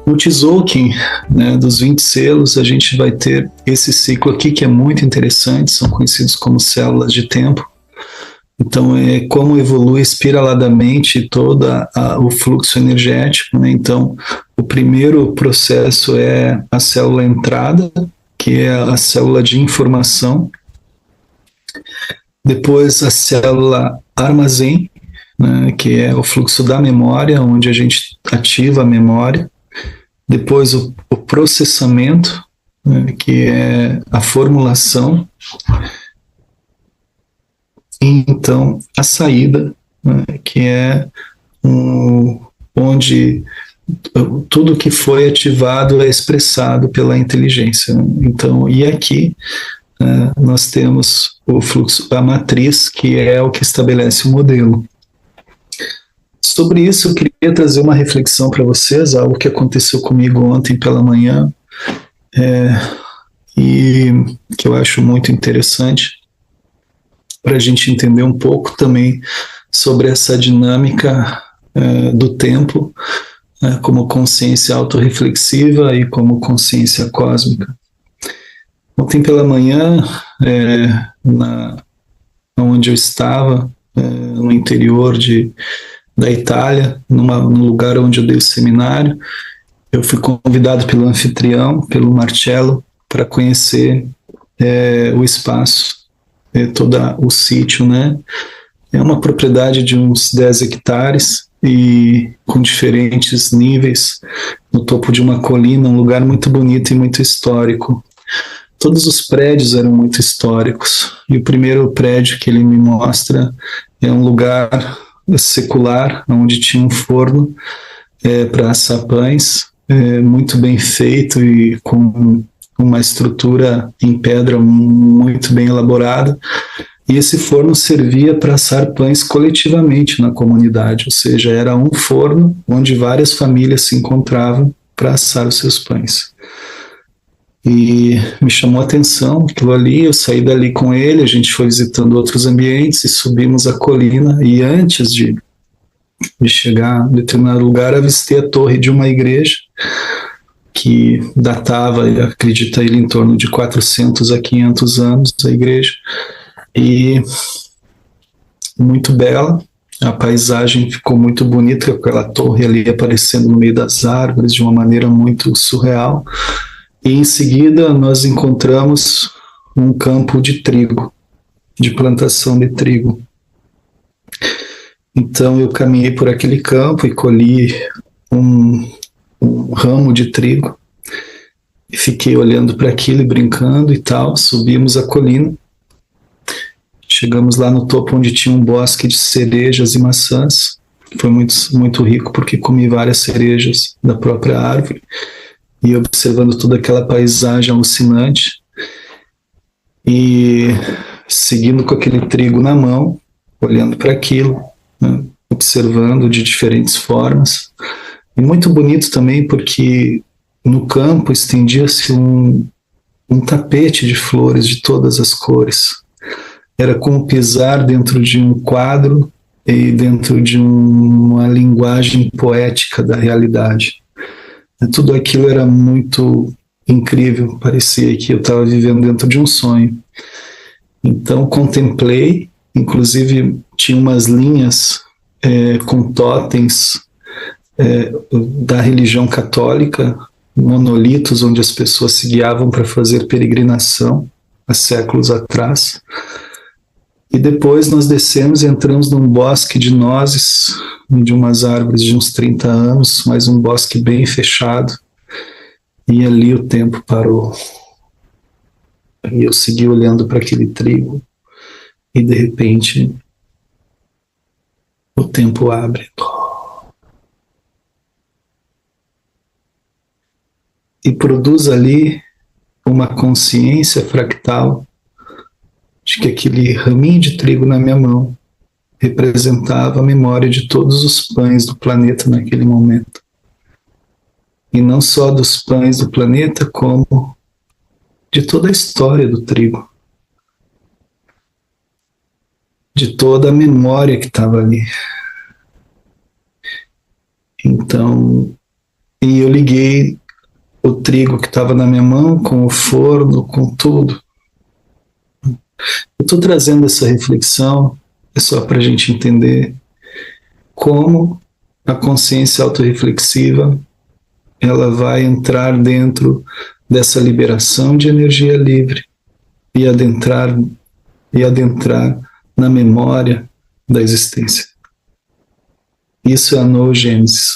No Tzolk'in, né, dos 20 selos, a gente vai ter esse ciclo aqui que é muito interessante, são conhecidos como células de tempo. Então, é como evolui espiraladamente todo o fluxo energético, né? Então, o primeiro processo é a célula entrada, que é a célula de informação. Depois, a célula armazém, né, que é o fluxo da memória, onde a gente ativa a memória. Depois, o processamento, né, que é a formulação. E, então, a saída, né, que é onde tudo que foi ativado é expressado pela inteligência. Então, e aqui nós temos o fluxo, a matriz, que é o que estabelece o modelo. Sobre isso, eu queria trazer uma reflexão para vocês, algo que aconteceu comigo ontem pela manhã, e que eu acho muito interessante, para a gente entender um pouco também sobre essa dinâmica do tempo, como consciência autorreflexiva e como consciência cósmica. Ontem pela manhã, onde eu estava, no interior da Itália, num lugar onde eu dei o seminário, eu fui convidado pelo anfitrião, pelo Marcello, para conhecer o espaço, todo o sítio, né? É uma propriedade de uns 10 hectares e com diferentes níveis, no topo de uma colina, um lugar muito bonito e muito histórico. Todos os prédios eram muito históricos, e o primeiro prédio que ele me mostra é um lugar secular, onde tinha um forno para assar pães, muito bem feito e com uma estrutura em pedra muito bem elaborada. E esse forno servia para assar pães coletivamente na comunidade, ou seja, era um forno onde várias famílias se encontravam para assar os seus pães. E me chamou a atenção aquilo ali, eu saí dali com ele, a gente foi visitando outros ambientes e subimos a colina, e antes de chegar a determinado lugar, avistei a torre de uma igreja que datava, acredita ele, em torno de 400 a 500 anos, a igreja, e muito bela, a paisagem ficou muito bonita, com aquela torre ali aparecendo no meio das árvores de uma maneira muito surreal. E em seguida nós encontramos um campo de trigo, de plantação de trigo. Então eu caminhei por aquele campo e colhi um ramo de trigo e fiquei olhando para aquilo e brincando e tal. Subimos a colina, chegamos lá no topo onde tinha um bosque de cerejas e maçãs. Foi muito, muito rico porque comi várias cerejas da própria árvore. E observando toda aquela paisagem alucinante e seguindo com aquele trigo na mão, olhando para aquilo, né, observando de diferentes formas. E muito bonito também porque no campo estendia-se um tapete de flores de todas as cores. Era como pisar dentro de um quadro e dentro de uma linguagem poética da realidade. Tudo aquilo era muito incrível, parecia que eu estava vivendo dentro de um sonho. Então contemplei, inclusive tinha umas linhas com totens da religião católica, monolitos onde as pessoas se guiavam para fazer peregrinação há séculos atrás. E depois nós descemos e entramos num bosque de nozes, de umas árvores de uns 30 anos, mas um bosque bem fechado. E ali o tempo parou. E eu segui olhando para aquele trigo, e de repente o tempo abre. E produz ali uma consciência fractal de que aquele raminho de trigo na minha mão representava a memória de todos os pães do planeta naquele momento. E não só dos pães do planeta, como de toda a história do trigo. De toda a memória que estava ali. Então, E eu liguei o trigo que estava na minha mão com o forno, com tudo. Eu estou trazendo essa reflexão é só para a gente entender como a consciência autorreflexiva ela vai entrar dentro dessa liberação de energia livre e adentrar na memória da existência. Isso é a noogênesis,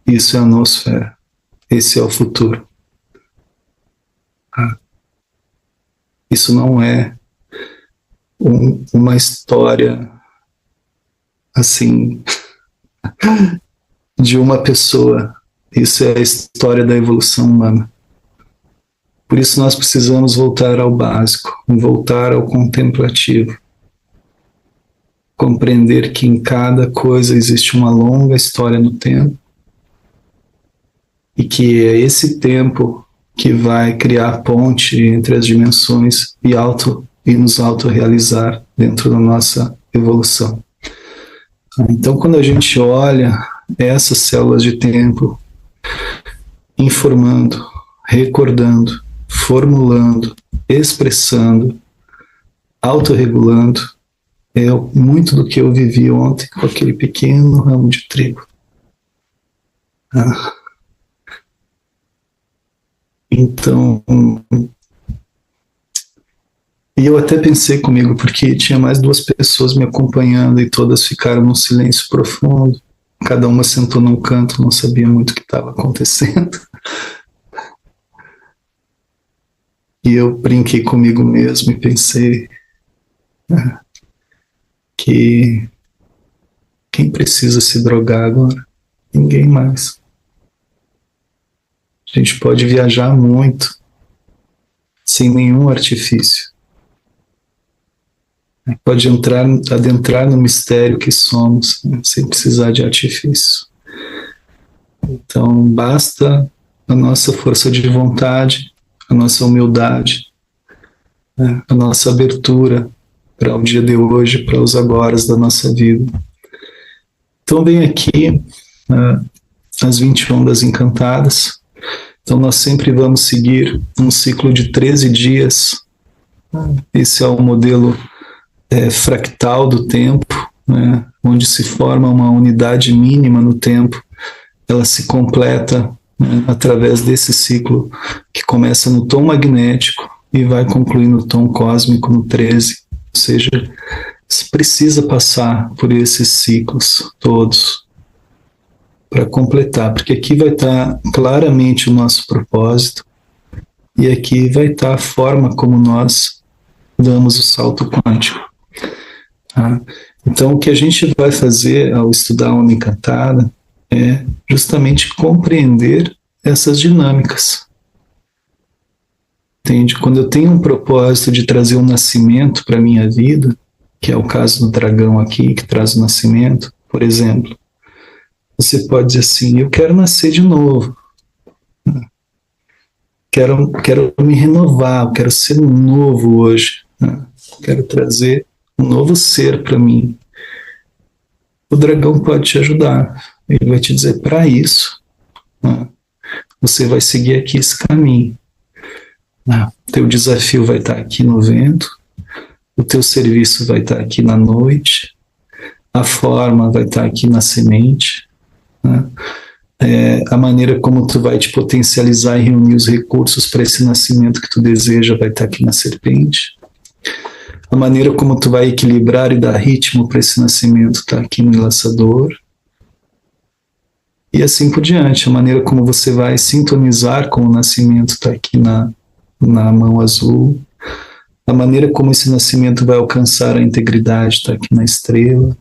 isso é a noosfera, esse é o futuro. Isso não é uma história assim de uma pessoa. Isso é a história da evolução humana. Por isso nós precisamos voltar ao básico, voltar ao contemplativo. Compreender que em cada coisa existe uma longa história no tempo e que é esse tempo que vai criar ponte entre as dimensões e nos autorrealizar dentro da nossa evolução. Então, quando a gente olha essas células de tempo informando, recordando, formulando, expressando, autorregulando, é muito do que eu vivi ontem com aquele pequeno ramo de trigo. Então, e eu até pensei comigo, porque tinha mais 2 pessoas me acompanhando e todas ficaram num silêncio profundo. Cada uma sentou num canto, não sabia muito o que estava acontecendo. E eu brinquei comigo mesmo e pensei que quem precisa se drogar agora? Ninguém mais. A gente pode viajar muito sem nenhum artifício. Pode adentrar no mistério que somos, né, sem precisar de artifício. Então, basta a nossa força de vontade, a nossa humildade, né, a nossa abertura para o dia de hoje, para os agoras da nossa vida. Então, vem aqui as 20 ondas encantadas. Então, nós sempre vamos seguir um ciclo de 13 dias. Esse é o modelo fractal do tempo, né, onde se forma uma unidade mínima no tempo. Ela se completa, né, através desse ciclo que começa no tom magnético e vai concluir no tom cósmico no 13. Ou seja, você precisa passar por esses ciclos todos para completar, porque aqui vai estar claramente o nosso propósito e aqui vai estar a forma como nós damos o salto quântico. Tá? Então, o que a gente vai fazer ao estudar a Onda Encantada é justamente compreender essas dinâmicas. Entende? Quando eu tenho um propósito de trazer um nascimento para a minha vida, que é o caso do dragão aqui, que traz o nascimento, por exemplo, você pode dizer assim, eu quero nascer de novo. Quero me renovar, eu quero ser novo hoje. Quero trazer um novo ser para mim. O dragão pode te ajudar. Ele vai te dizer, para isso, você vai seguir aqui esse caminho. Teu desafio vai estar aqui no vento, o teu serviço vai estar aqui na noite, a forma vai estar aqui na semente, né? A maneira como tu vai te potencializar e reunir os recursos para esse nascimento que tu deseja vai estar aqui na serpente. A maneira como tu vai equilibrar e dar ritmo para esse nascimento está aqui no enlaçador. E assim por diante. A maneira como você vai sintonizar com o nascimento está aqui na mão azul. A maneira como esse nascimento vai alcançar a integridade está aqui na estrela.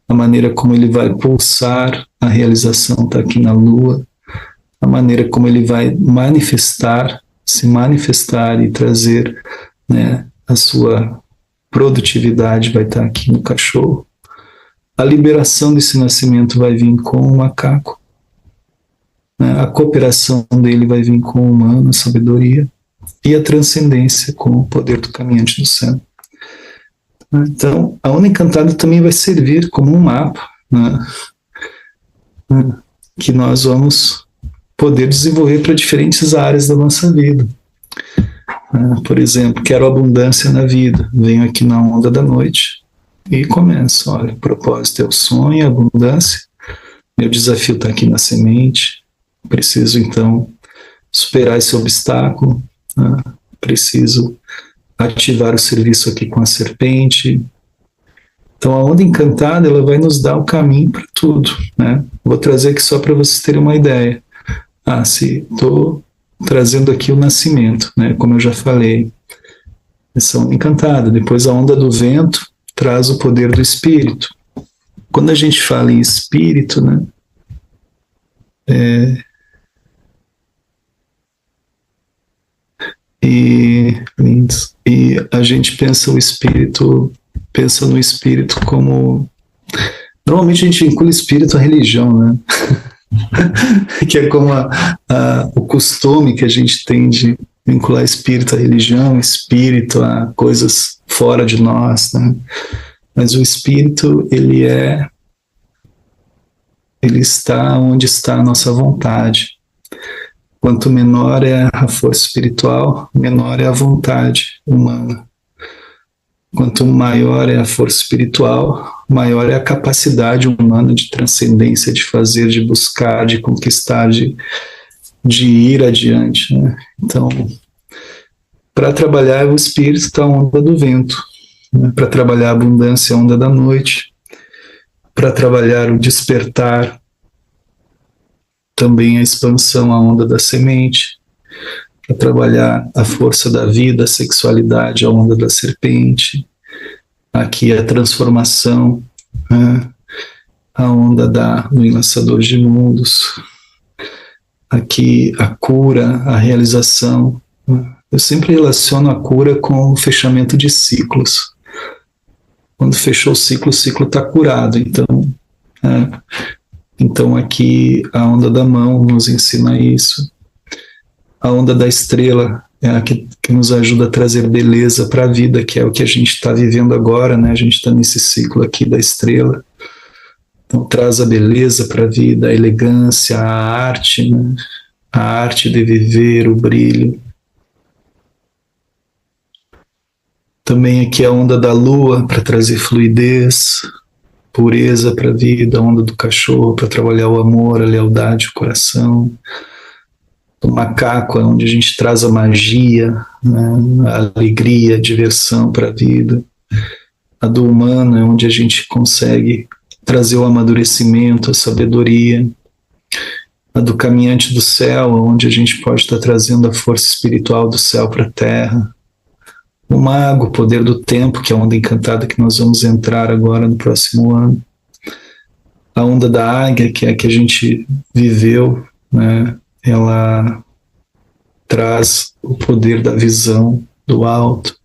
A maneira como ele vai pulsar a realização está aqui na lua. A maneira como ele vai se manifestar e trazer, né, a sua produtividade vai estar aqui no cachorro. A liberação desse nascimento vai vir com o macaco. A cooperação dele vai vir com o humano, a sabedoria. E a transcendência com o poder do caminhante do céu. Então, a Onda Encantada também vai servir como um mapa, né, que nós vamos poder desenvolver para diferentes áreas da nossa vida. Por exemplo, quero abundância na vida, venho aqui na onda da noite e começo. Olha, o propósito é o sonho, a abundância, meu desafio está aqui na semente, preciso então superar esse obstáculo, preciso ativar o serviço aqui com a serpente. Então a onda encantada, ela vai nos dar o caminho para tudo, né? Vou trazer aqui só para vocês terem uma ideia. Se estou trazendo aqui o nascimento, né? Como eu já falei, essa onda encantada. Depois a onda do vento traz o poder do espírito. Quando a gente fala em espírito, né? E a gente pensa no espírito como... Normalmente a gente vincula espírito à religião, né? Que é como o costume que a gente tem de vincular espírito à religião, espírito a coisas fora de nós, né? Mas o espírito, ele está onde está a nossa vontade. Quanto menor é a força espiritual, menor é a vontade humana. Quanto maior é a força espiritual, maior é a capacidade humana de transcendência, de fazer, de buscar, de conquistar, de ir adiante, né? Então, para trabalhar o espírito está a onda do vento, né? Para trabalhar a abundância, a onda da noite. Para trabalhar o despertar, também a expansão, a onda da semente. Para trabalhar a força da vida, a sexualidade, a onda da serpente. Aqui a transformação, né? A onda do enlaçador de mundos. Aqui a cura, a realização. Eu sempre relaciono a cura com o fechamento de ciclos. Quando fechou o ciclo está curado. Então aqui a onda da mão nos ensina isso. A onda da estrela é a que nos ajuda a trazer beleza para a vida, que é o que a gente está vivendo agora, né? A gente está nesse ciclo aqui da estrela. Então traz a beleza para a vida, a elegância, a arte, né? A arte de viver, o brilho. Também aqui a onda da lua para trazer fluidez, pureza para a vida, a onda do cachorro para trabalhar o amor, a lealdade, o coração. O macaco é onde a gente traz a magia, né? A alegria, a diversão para a vida. A do humano é onde a gente consegue trazer o amadurecimento, a sabedoria. A do caminhante do céu, onde a gente pode estar trazendo a força espiritual do céu para a terra. O mago, o poder do tempo, que é a onda encantada que nós vamos entrar agora no próximo ano. A onda da águia, que é a que a gente viveu, né? Ela traz o poder da visão do alto.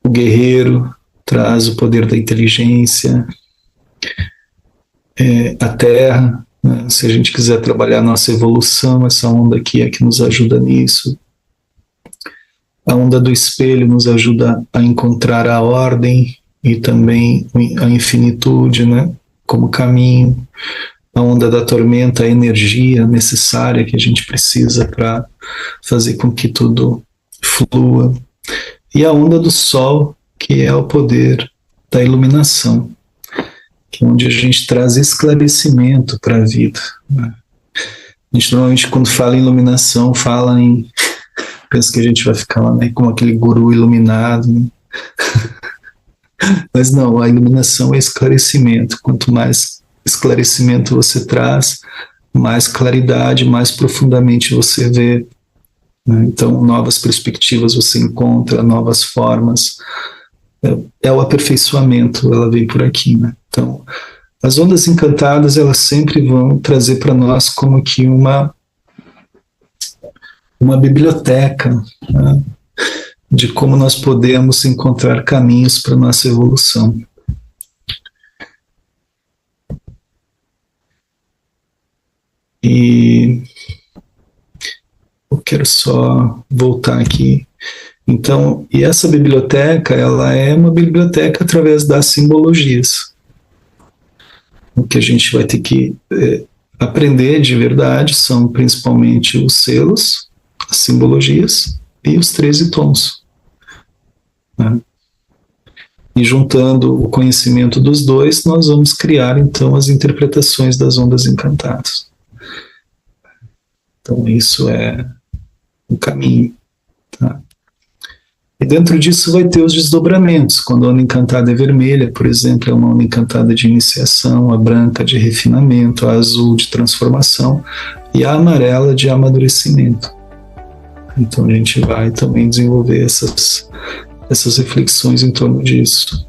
O guerreiro traz o poder da inteligência. A terra, né? Se a gente quiser trabalhar a nossa evolução, essa onda aqui é que nos ajuda nisso. A onda do espelho nos ajuda a encontrar a ordem e também a infinitude, né? Como caminho. A onda da tormenta, a energia necessária que a gente precisa para fazer com que tudo flua. E a onda do sol, que é o poder da iluminação, que é onde a gente traz esclarecimento para a vida, né? A gente normalmente, quando fala em iluminação, fala em... Pensa que a gente vai ficar lá, né, como aquele guru iluminado, né? Mas não, a iluminação é esclarecimento. Quanto mais esclarecimento você traz, mais claridade, mais profundamente você vê, né? Então, novas perspectivas você encontra, novas formas. É o aperfeiçoamento, ela vem por aqui, né? Então, as ondas encantadas, elas sempre vão trazer para nós como que uma biblioteca, né? De como nós podemos encontrar caminhos para a nossa evolução. E eu quero só voltar aqui. Então, e essa biblioteca, ela é uma biblioteca através das simbologias. O que a gente vai ter que aprender de verdade são principalmente os selos, as simbologias e os 13 tons, né? E juntando o conhecimento dos dois, nós vamos criar então as interpretações das ondas encantadas. Então isso é o caminho, tá? E dentro disso vai ter os desdobramentos. Quando a onda encantada é vermelha, por exemplo, é uma onda encantada de iniciação, a branca de refinamento, a azul de transformação e a amarela de amadurecimento. Então a gente vai também desenvolver essas reflexões em torno disso.